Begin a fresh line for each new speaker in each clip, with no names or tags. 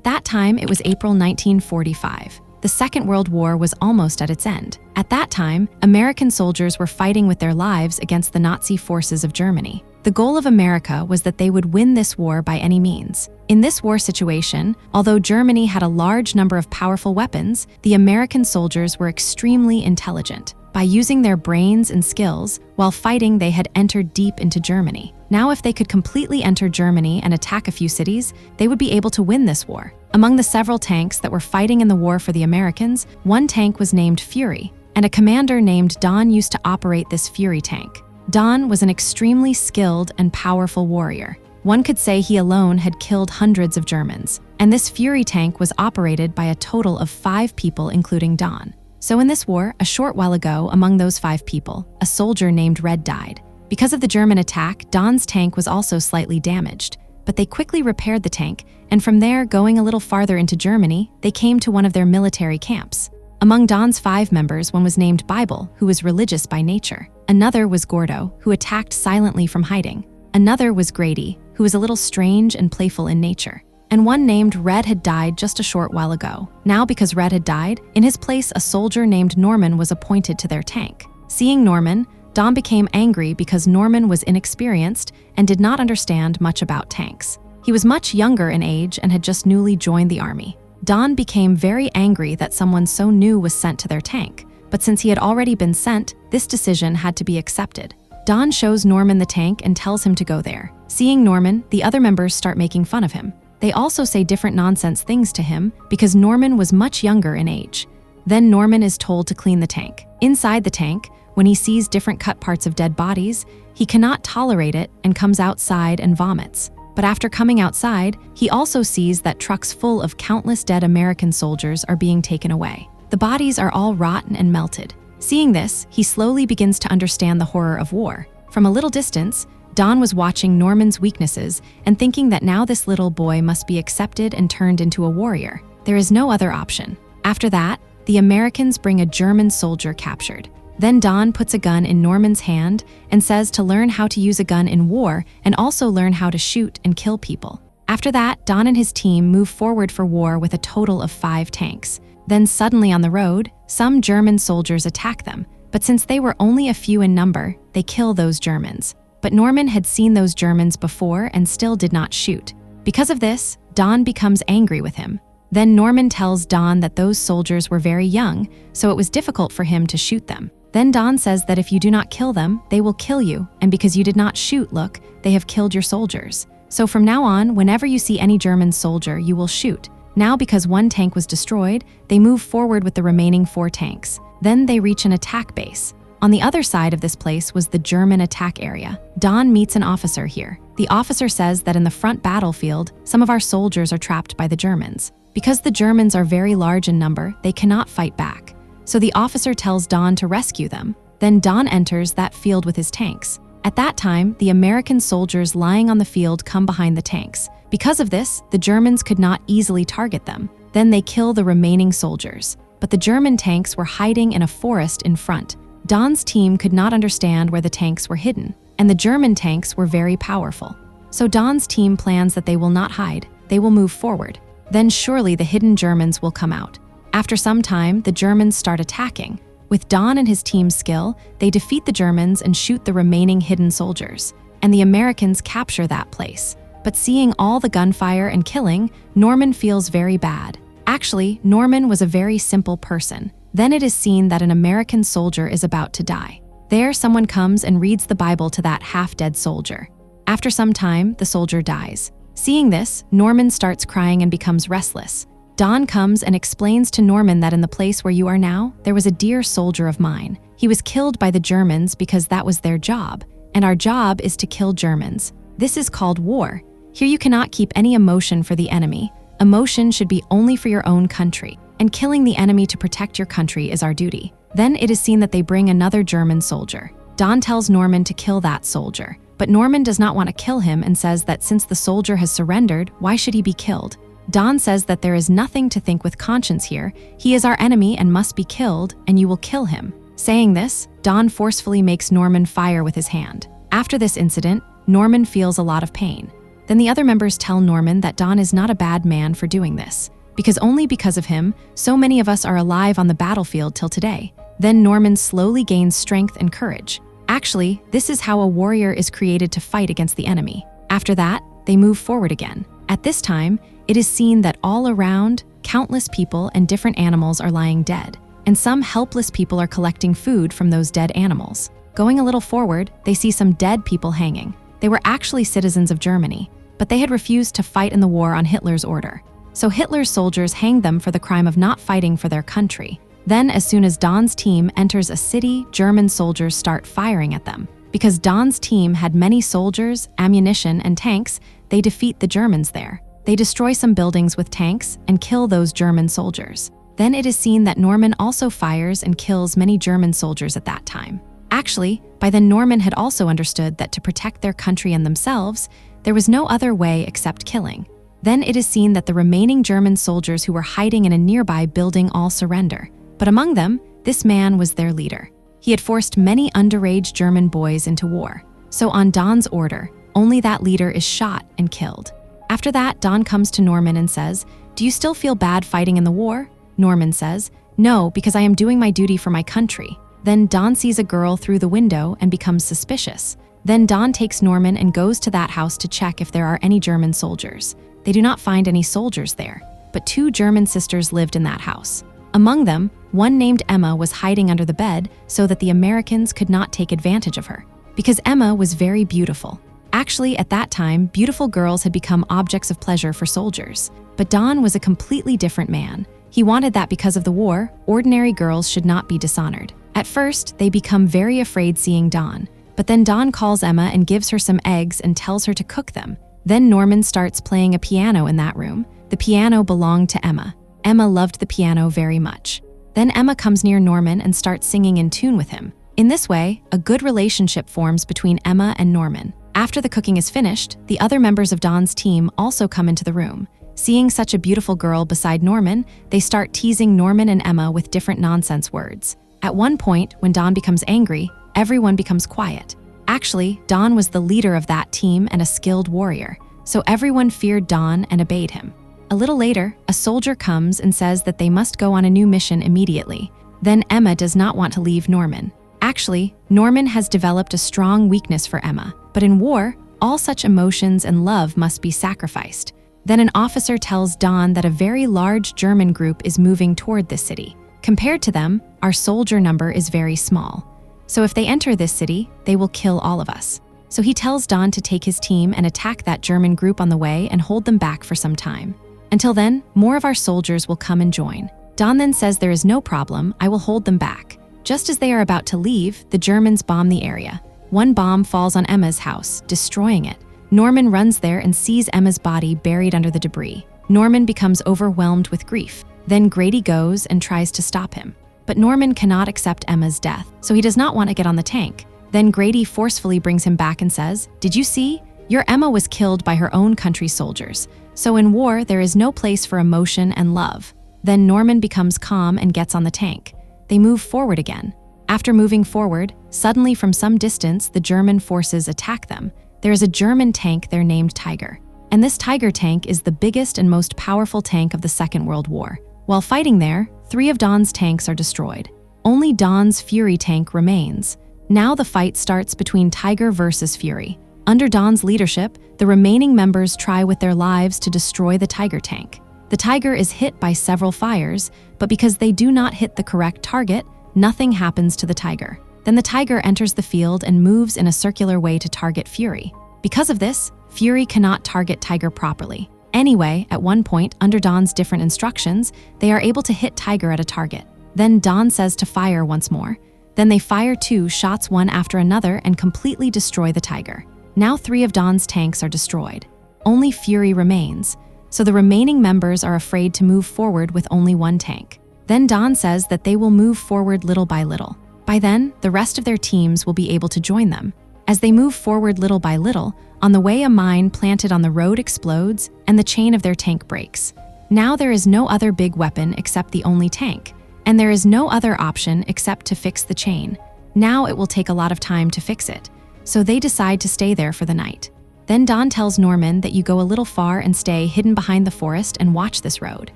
At that time, it was April 1945. The Second World War was almost at its end. At that time, American soldiers were fighting with their lives against the Nazi forces of Germany. The goal of America was that they would win this war by any means. In this war situation, although Germany had a large number of powerful weapons, the American soldiers were extremely intelligent. By using their brains and skills, while fighting they had entered deep into Germany. Now if they could completely enter Germany and attack a few cities, they would be able to win this war. Among the several tanks that were fighting in the war for the Americans, one tank was named Fury, and a commander named Don used to operate this Fury tank. Don was an extremely skilled and powerful warrior. One could say he alone had killed hundreds of Germans, and this Fury tank was operated by a total of 5 people including Don. So in this war, a short while ago, among those 5 people, a soldier named Red died. Because of the German attack, Don's tank was also slightly damaged, but they quickly repaired the tank, and from there, going a little farther into Germany, they came to one of their military camps. Among Don's 5 members, one was named Bible, who was religious by nature. Another was Gordo, who attacked silently from hiding. Another was Grady, who was a little strange and playful in nature. And one named Red had died just a short while ago. Now, because Red had died, in his place a soldier named Norman was appointed to their tank. Seeing Norman, Don became angry because Norman was inexperienced and did not understand much about tanks. He was much younger in age and had just newly joined the army. Don became very angry that someone so new was sent to their tank, but since he had already been sent, this decision had to be accepted. Don shows Norman the tank and tells him to go there. Seeing Norman, the other members start making fun of him. They also say different nonsense things to him because Norman was much younger in age. Then Norman is told to clean the tank. Inside the tank, when he sees different cut parts of dead bodies, he cannot tolerate it and comes outside and vomits. But after coming outside, he also sees that trucks full of countless dead American soldiers are being taken away. The bodies are all rotten and melted. Seeing this, he slowly begins to understand the horror of war. From a little distance, Don was watching Norman's weaknesses and thinking that now this little boy must be accepted and turned into a warrior. There is no other option. After that, the Americans bring a German soldier captured. Then Don puts a gun in Norman's hand and says to learn how to use a gun in war and also learn how to shoot and kill people. After that, Don and his team move forward for war with a total of 5 tanks. Then suddenly on the road, some German soldiers attack them, but since they were only a few in number, they kill those Germans. But Norman had seen those Germans before and still did not shoot. Because of this, Don becomes angry with him. Then Norman tells Don that those soldiers were very young, so it was difficult for him to shoot them. Then Don says that if you do not kill them, they will kill you, and because you did not shoot, look, they have killed your soldiers. So from now on, whenever you see any German soldier, you will shoot. Now because one tank was destroyed, they move forward with the remaining 4 tanks. Then they reach an attack base. On the other side of this place was the German attack area. Don meets an officer here. The officer says that in the front battlefield, some of our soldiers are trapped by the Germans. Because the Germans are very large in number, they cannot fight back. So the officer tells Don to rescue them. Then Don enters that field with his tanks. At that time, the American soldiers lying on the field come behind the tanks. Because of this, the Germans could not easily target them. Then they kill the remaining soldiers. But the German tanks were hiding in a forest in front. Don's team could not understand where the tanks were hidden, and the German tanks were very powerful. So Don's team plans that they will not hide, they will move forward. Then surely the hidden Germans will come out. After some time, the Germans start attacking. With Don and his team's skill, they defeat the Germans and shoot the remaining hidden soldiers, and the Americans capture that place. But seeing all the gunfire and killing, Norman feels very bad. Actually, Norman was a very simple person. Then it is seen that an American soldier is about to die. There, someone comes and reads the Bible to that half-dead soldier. After some time, the soldier dies. Seeing this, Norman starts crying and becomes restless. Don comes and explains to Norman that in the place where you are now, there was a dear soldier of mine. He was killed by the Germans because that was their job, and our job is to kill Germans. This is called war. Here you cannot keep any emotion for the enemy. Emotion should be only for your own country, and killing the enemy to protect your country is our duty. Then it is seen that they bring another German soldier. Don tells Norman to kill that soldier, but Norman does not want to kill him and says that since the soldier has surrendered, why should he be killed? Don says that there is nothing to think with conscience here. He is our enemy and must be killed, and you will kill him. Saying this, Don forcefully makes Norman fire with his hand. After this incident, Norman feels a lot of pain. Then the other members tell Norman that Don is not a bad man for doing this, because only because of him, so many of us are alive on the battlefield till today. Then Norman slowly gains strength and courage. Actually, this is how a warrior is created to fight against the enemy. After that, they move forward again. At this time, it is seen that all around, countless people and different animals are lying dead, and some helpless people are collecting food from those dead animals. Going a little forward, they see some dead people hanging. They were actually citizens of Germany, but they had refused to fight in the war on Hitler's order. So Hitler's soldiers hanged them for the crime of not fighting for their country. Then, as soon as Don's team enters a city, German soldiers start firing at them. Because Don's team had many soldiers, ammunition, and tanks, they defeat the Germans there. They destroy some buildings with tanks and kill those German soldiers. Then it is seen that Norman also fires and kills many German soldiers at that time. Actually, by then Norman had also understood that to protect their country and themselves, there was no other way except killing. Then it is seen that the remaining German soldiers who were hiding in a nearby building all surrender. But among them, this man was their leader. He had forced many underage German boys into war. So on Don's order, only that leader is shot and killed. After that, Don comes to Norman and says, "Do you still feel bad fighting in the war?" Norman says, "No, because I am doing my duty for my country." Then Don sees a girl through the window and becomes suspicious. Then Don takes Norman and goes to that house to check if there are any German soldiers. They do not find any soldiers there, but 2 German sisters lived in that house. Among them, one named Emma was hiding under the bed so that the Americans could not take advantage of her, because Emma was very beautiful. Actually, at that time, beautiful girls had become objects of pleasure for soldiers. But Don was a completely different man. He wanted that because of the war, ordinary girls should not be dishonored. At first, they become very afraid seeing Don, but then Don calls Emma and gives her some eggs and tells her to cook them. Then Norman starts playing a piano in that room. The piano belonged to Emma. Emma loved the piano very much. Then Emma comes near Norman and starts singing in tune with him. In this way, a good relationship forms between Emma and Norman. After the cooking is finished, the other members of Don's team also come into the room. Seeing such a beautiful girl beside Norman, they start teasing Norman and Emma with different nonsense words. At one point, when Don becomes angry, everyone becomes quiet. Actually, Don was the leader of that team and a skilled warrior, so everyone feared Don and obeyed him. A little later, a soldier comes and says that they must go on a new mission immediately. Then Emma does not want to leave Norman. Actually, Norman has developed a strong weakness for Emma, but in war, all such emotions and love must be sacrificed. Then an officer tells Don that a very large German group is moving toward this city. Compared to them, our soldier number is very small. So if they enter this city, they will kill all of us. So he tells Don to take his team and attack that German group on the way and hold them back for some time. Until then, more of our soldiers will come and join. Don then says there is no problem, I will hold them back. Just as they are about to leave, the Germans bomb the area. One bomb falls on Emma's house, destroying it. Norman runs there and sees Emma's body buried under the debris. Norman becomes overwhelmed with grief. Then Grady goes and tries to stop him. But Norman cannot accept Emma's death, so he does not want to get on the tank. Then Grady forcefully brings him back and says, "Did you see? Your Emma was killed by her own country's soldiers. So in war, there is no place for emotion and love." Then Norman becomes calm and gets on the tank. They move forward again. After moving forward, suddenly from some distance, the German forces attack them. There is a German tank there named Tiger. And this Tiger tank is the biggest and most powerful tank of the Second World War. While fighting there, 3 of Don's tanks are destroyed. Only Don's Fury tank remains. Now the fight starts between Tiger versus Fury. Under Don's leadership, the remaining members try with their lives to destroy the Tiger tank. The Tiger is hit by several fires, but because they do not hit the correct target, nothing happens to the Tiger. Then the Tiger enters the field and moves in a circular way to target Fury. Because of this, Fury cannot target Tiger properly. Anyway, at one point, under Don's different instructions, they are able to hit Tiger at a target. Then Don says to fire once more. Then they fire 2 shots one after another and completely destroy the Tiger. Now 3 of Don's tanks are destroyed. Only Fury remains, so the remaining members are afraid to move forward with only 1 tank. Then Don says that they will move forward little by little. By then, the rest of their teams will be able to join them. As they move forward little by little, on the way a mine planted on the road explodes and the chain of their tank breaks. Now there is no other big weapon except the only tank, and there is no other option except to fix the chain. Now it will take a lot of time to fix it, so they decide to stay there for the night. Then Don tells Norman that you go a little far and stay hidden behind the forest and watch this road,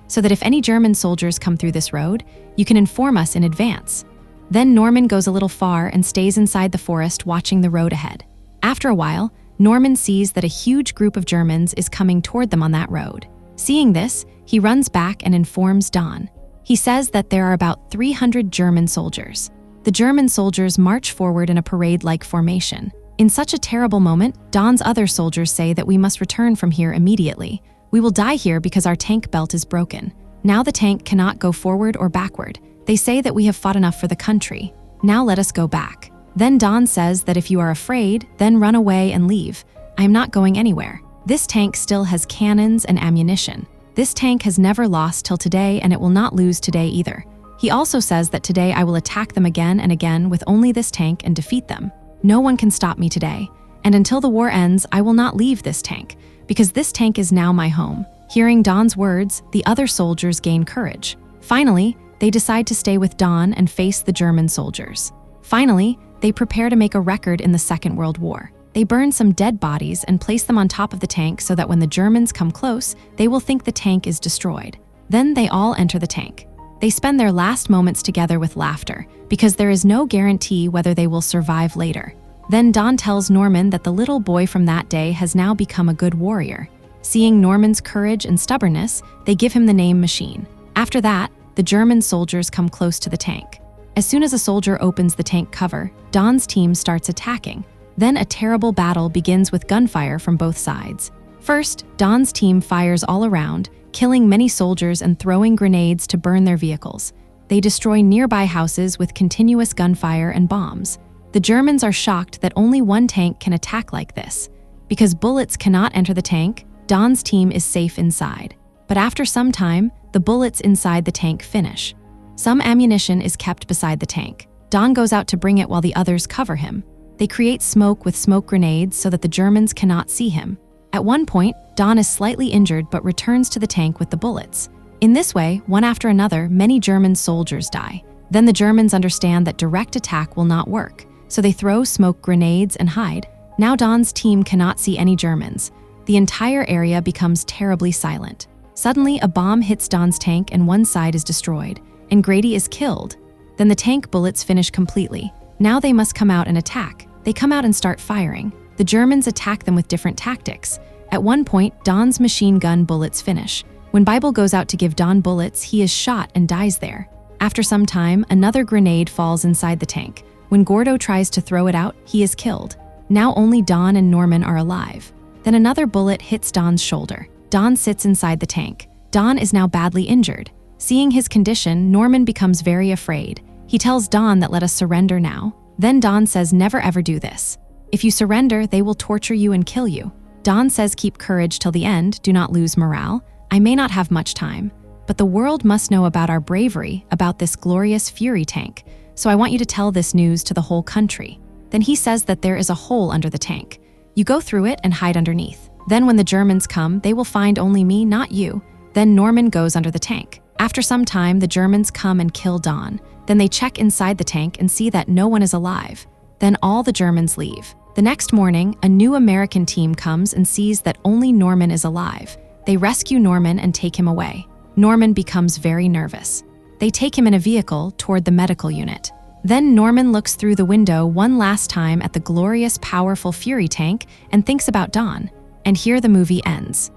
so that if any German soldiers come through this road, you can inform us in advance. Then Norman goes a little far and stays inside the forest watching the road ahead. After a while, Norman sees that a huge group of Germans is coming toward them on that road. Seeing this, he runs back and informs Don. He says that there are about 300 German soldiers. The German soldiers march forward in a parade-like formation. In such a terrible moment, Don's other soldiers say that we must return from here immediately. We will die here because our tank belt is broken. Now the tank cannot go forward or backward. They say that we have fought enough for the country. Now let us go back. Then Don says that if you are afraid, then run away and leave. I am not going anywhere. This tank still has cannons and ammunition. This tank has never lost till today, and it will not lose today either. He also says that today I will attack them again and again with only this tank and defeat them. No one can stop me today, and until the war ends, I will not leave this tank, because this tank is now my home. Hearing Don's words, the other soldiers gain courage. Finally, they decide to stay with Don and face the German soldiers. Finally, they prepare to make a record in the Second World War. They burn some dead bodies and place them on top of the tank so that when the Germans come close, they will think the tank is destroyed. Then they all enter the tank. They spend their last moments together with laughter, because there is no guarantee whether they will survive later. Then Don tells Norman that the little boy from that day has now become a good warrior. Seeing Norman's courage and stubbornness, they give him the name Machine. After that, the German soldiers come close to the tank. As soon as a soldier opens the tank cover, Don's team starts attacking. Then a terrible battle begins with gunfire from both sides. First, Don's team fires all around, killing many soldiers and throwing grenades to burn their vehicles. They destroy nearby houses with continuous gunfire and bombs. The Germans are shocked that only one tank can attack like this. Because bullets cannot enter the tank, Don's team is safe inside. But after some time, the bullets inside the tank finish. Some ammunition is kept beside the tank. Don goes out to bring it while the others cover him. They create smoke with smoke grenades so that the Germans cannot see him. At one point, Don is slightly injured but returns to the tank with the bullets. In this way, one after another, many German soldiers die. Then the Germans understand that direct attack will not work, so they throw smoke grenades and hide. Now Don's team cannot see any Germans. The entire area becomes terribly silent. Suddenly, a bomb hits Don's tank and one side is destroyed, and Grady is killed. Then the tank bullets finish completely. Now they must come out and attack. They come out and start firing. The Germans attack them with different tactics. At one point, Don's machine gun bullets finish. When Bible goes out to give Don bullets, he is shot and dies there. After some time, another grenade falls inside the tank. When Gordo tries to throw it out, he is killed. Now only Don and Norman are alive. Then another bullet hits Don's shoulder. Don sits inside the tank. Don is now badly injured. Seeing his condition, Norman becomes very afraid. He tells Don that let us surrender now. Then Don says never ever do this. If you surrender, they will torture you and kill you. Don says keep courage till the end, do not lose morale. I may not have much time, but the world must know about our bravery, about this glorious Fury tank, so I want you to tell this news to the whole country. Then he says that there is a hole under the tank. You go through it and hide underneath. Then when the Germans come, they will find only me, not you. Then Norman goes under the tank. After some time, the Germans come and kill Don. Then they check inside the tank and see that no one is alive. Then all the Germans leave. The next morning, a new American team comes and sees that only Norman is alive. They rescue Norman and take him away. Norman becomes very nervous. They take him in a vehicle toward the medical unit. Then Norman looks through the window one last time at the glorious, powerful Fury tank and thinks about Don. And here the movie ends.